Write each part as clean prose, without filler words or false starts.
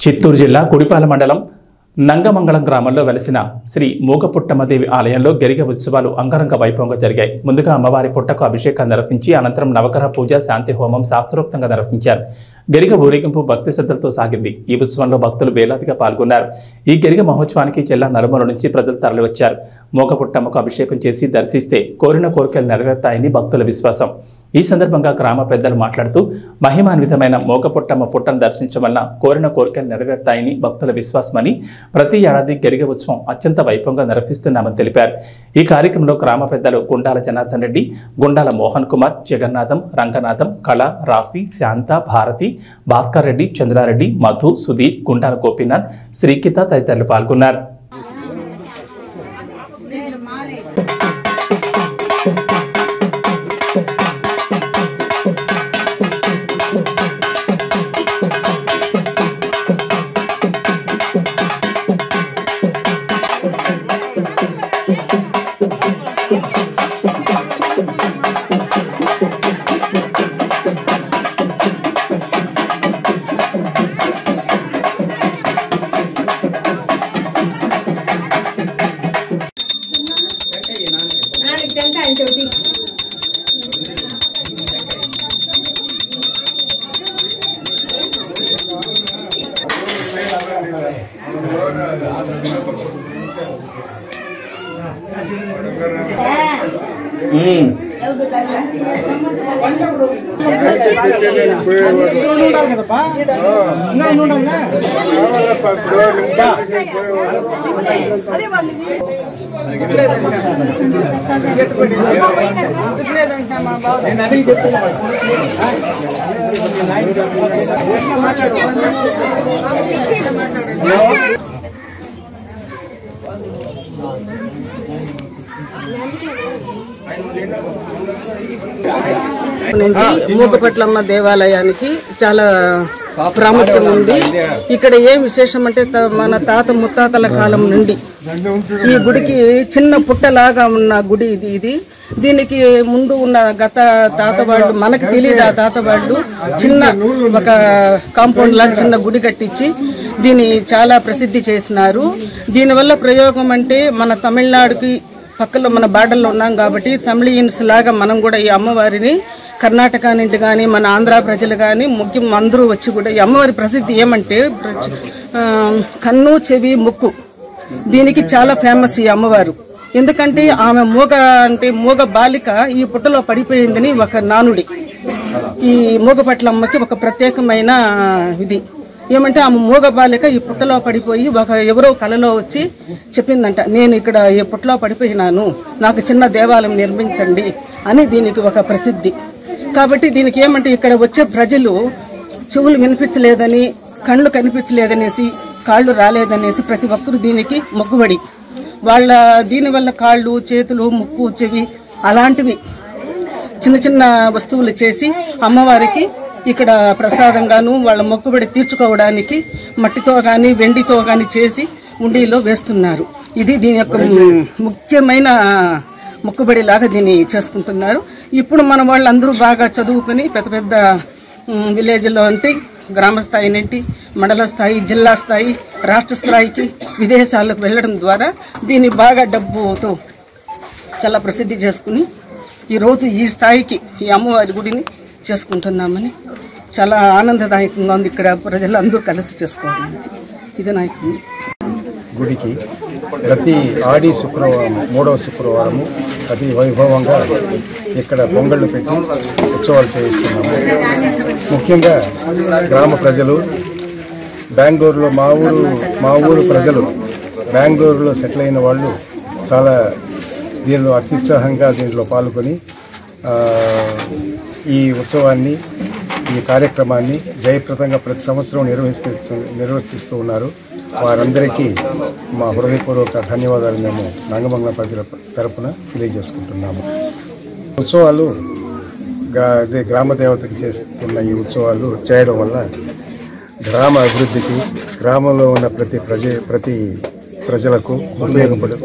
చిత్తూరు జిల్లా కుడిపాల మండలం నంగమంగళం గ్రామంలో వెలసిన శ్రీ మూగపుట్టమ్మదేవి ఆలయంలో గరిగ ఉత్సవాలు అంగరంగ వైభవంగా జరిగాయి. ముందుగా అమ్మవారి పుట్టకు అభిషేకాన్ని నిర్వహించి అనంతరం నవగ్రహ పూజ, శాంతి హోమం శాస్త్రోక్తంగా నిర్వహించారు. గరిగ ఊరేగింపు భక్తి శ్రద్ధలతో సాగింది. ఈ ఉత్సవంలో భక్తులు వేలాదిగా పాల్గొన్నారు. ఈ గరిగ మహోత్సవానికి జిల్లా నలుమూల నుంచి ప్రజలు తరలివచ్చారు. మూగపుట్టమ్మకు అభిషేకం చేసి దర్శిస్తే కోరిన కోరికలు నెరవేరుతాయని భక్తుల విశ్వాసం. ఈ సందర్భంగా గ్రామ పెద్దలు మాట్లాడుతూ మహిమాన్వితమైన మూగపుట్టమ్మ పుట్టను దర్శించడం వలన కోరిన కోరికలు నెరవేరుతాయని భక్తుల విశ్వాసమని, ప్రతి ఏడాది గరిగ ఉత్సవం అత్యంత వైభవంగా నిర్వహిస్తున్నామని తెలిపారు. ఈ కార్యక్రమంలో గ్రామ పెద్దలు గుండాల జనార్దన్ రెడ్డి, గుండాల మోహన్ కుమార్, జగన్నాథం, రంగనాథం, కళ, రాశి, శాంత, భారతి, భాస్కర్ రెడ్డి, చంద్రారెడ్డి, మధు, సుధీర్, గుండాల గోపీనాథ్, శ్రీకిత తదితరులు పాల్గొన్నారు. మూగపట్లమ్మ దేవాలయానికి చాలా ప్రాముఖ్యం ఉంది. ఇక్కడ ఏం విశేషం అంటే మన తాత ముత్తాతల కాలం నుండి ఈ గుడికి చిన్న పుట్టలాగా ఉన్న గుడి ఇది. దీనికి ముందు ఉన్న గత తాత వాళ్ళు, మనకు తెలియదు, ఆ తాత వాళ్ళు చిన్న ఒక కాంపౌండ్ లాగా చిన్న గుడి కట్టించి దీన్ని చాలా ప్రసిద్ధి చేసినారు. దీనివల్ల ప్రయోగం అంటే మన తమిళనాడుకి పక్కలో మన బార్డర్లో ఉన్నాం కాబట్టి తమిళియన్స్ లాగా మనం కూడా ఈ అమ్మవారిని కర్ణాటక నుండి కానీ మన ఆంధ్ర ప్రజలు కానీ ముఖ్యం అందరూ వచ్చి కూడా ఈ అమ్మవారి ప్రసిద్ధి ఏమంటే కన్ను, చెవి, ముక్కు దీనికి చాలా ఫేమస్ ఈ అమ్మవారు. ఎందుకంటే ఆమె మూగ బాలిక ఈ పుట్టలో పడిపోయిందని ఒక నానుడి. ఈ మూగపట్లమ్మకి ఒక ప్రత్యేకమైన ఇది ఏమంటే ఆమె మూగ బాలిక ఈ పుట్టలో పడిపోయి ఎవరో కలలో వచ్చి చెప్పిందంట, నేను ఇక్కడ ఈ పుట్టలో పడిపోయినాను, నాకు చిన్న దేవాలయం నిర్మించండి అని దీనికి ఒక ప్రసిద్ధి. కాబట్టి దీనికి ఏమంటే ఇక్కడ వచ్చే ప్రజలు చెవులు వినిపించలేదని, కళ్ళు కనిపించలేదనేసి, కాళ్ళు రాలేదనేసి ప్రతి ఒక్కరు దీనికి మొక్కుబడి వాళ్ళ దీనివల్ల కాళ్ళు, చేతులు, ముక్కు, చెవి అలాంటివి చిన్న చిన్న వస్తువులు చేసి అమ్మవారికి ఇక్కడ ప్రసాదంగాను వాళ్ళ మొక్కుబడి తీర్చుకోవడానికి మట్టితో కానీ వెండితో కానీ చేసి ఉండిలో వేస్తున్నారు. ఇది దీని యొక్క ముఖ్యమైన మొక్కుబడి లాగా దీన్ని చేసుకుంటున్నారు. ఇప్పుడు మన వాళ్ళందరూ బాగా చదువుకుని పెద్ద పెద్ద విలేజ్లో అంటే గ్రామ స్థాయి నుండి మండల స్థాయి, జిల్లా స్థాయి, రాష్ట్ర స్థాయికి విదేశాలకు వెళ్ళడం ద్వారా దీన్ని బాగా డబ్బుతో చాలా ప్రసిద్ధి చేసుకుని ఈరోజు ఈ స్థాయికి ఈ అమ్మవారి గుడిని చేసుకుంటున్నామని చాలా ఆనందదాయకంగా ఉంది. ఇక్కడ ప్రజలు అందరూ కలిసి చేసుకోవాలి. ఇది నాకు గుడికి ప్రతి ఆడి శుక్రవారం, 3వ శుక్రవారము అతి వైభవంగా ఇక్కడ పొంగళ్ళు పెట్టి ఉత్సవాలు చేయిస్తున్నాము. ముఖ్యంగా గ్రామ ప్రజలు, బెంగళూరులో మా ఊరు ప్రజలు బెంగళూరులో సెటిల్ అయిన వాళ్ళు చాలా దీనిలో అత్యుత్సాహంగా దీంట్లో పాల్గొని ఈ ఉత్సవాన్ని, ఈ కార్యక్రమాన్ని జయప్రదంగా ప్రతి సంవత్సరం నిర్వర్తిస్తూ ఉన్నారు. వారందరికీ మా హృదయపూర్వక ధన్యవాదాలు మేము నంగమంగళ ప్రజల తరపున తెలియజేసుకుంటున్నాము. ఉత్సవాలు గ్రామ దేవతకి చేస్తున్న ఈ ఉత్సవాలు చేయడం వల్ల గ్రామ అభివృద్ధికి, గ్రామంలో ఉన్న ప్రతి ప్రజలకు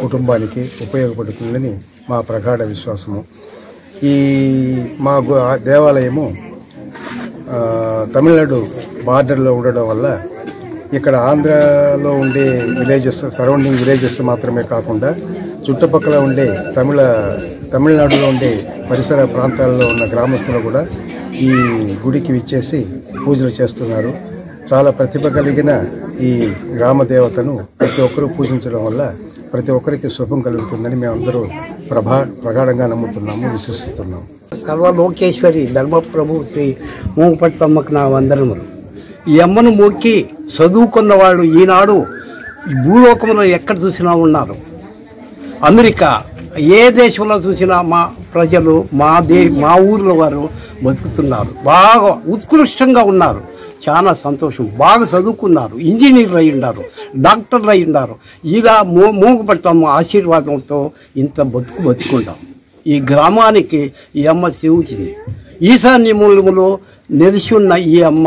కుటుంబానికి ఉపయోగపడుతుందని మా ప్రగాఢ విశ్వాసము. మా దేవాలయము తమిళనాడు బార్డర్లో ఉండడం వల్ల ఇక్కడ ఆంధ్రాలో ఉండే విలేజెస్, సరౌండింగ్ విలేజెస్ మాత్రమే కాకుండా చుట్టుపక్కల ఉండే తమిళనాడులో ఉండే పరిసర ప్రాంతాల్లో ఉన్న గ్రామస్తులు కూడా ఈ గుడికి విచ్చేసి పూజలు చేస్తున్నారు. చాలా ప్రతిభ కలిగిన ఈ గ్రామ దేవతను ప్రతి ఒక్కరూ పూజించడం వల్ల ప్రతి ఒక్కరికి శుభం కలుగుతుందని మేమందరూ ప్రగాఢంగా నమ్ముతున్నాము, విశ్వసిస్తున్నాము. సర్వలోకేశ్వరి ధర్మప్రభు శ్రీ మూగపట్టమ్మకు నా వందనములు. ఈ అమ్మను మొక్కి చదువుకున్న వాళ్ళు ఈనాడు ఈ భూలోకంలో ఎక్కడ చూసినా ఉన్నారు. అమెరికా ఏ దేశంలో చూసినా మా ప్రజలు మా ఊర్లో వారు బతుకుతున్నారు. బాగా ఉత్కృష్టంగా ఉన్నారు. చాలా సంతోషం. బాగా చదువుకున్నారు, ఇంజనీర్లు అయి ఉన్నారు, డాక్టర్లు అయి ఉన్నారు. ఇలా మూగపట్టమ్మ ఆశీర్వాదంతో ఇంత బతుకుంటాం. ఈ గ్రామానికి ఈ అమ్మ సేవించింది. ఈశాన్య మూలములో నిలిచి ఉన్న ఈ అమ్మ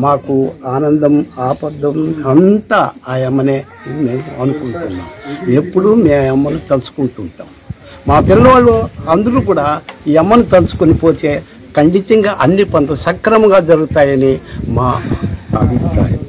మాకు ఆనందం, ఆపదం అంతా ఆ అమ్మనే మేము అనుకుంటున్నాం. ఎప్పుడూ మేము అమ్మను తలుచుకుంటుంటాం. మా పిల్లవాళ్ళు అందరూ కూడా ఈ అమ్మను తలుచుకొని పోతే ఖండితంగా అన్ని పనులు సక్రమంగా జరుగుతాయని మా అభిప్రాయం.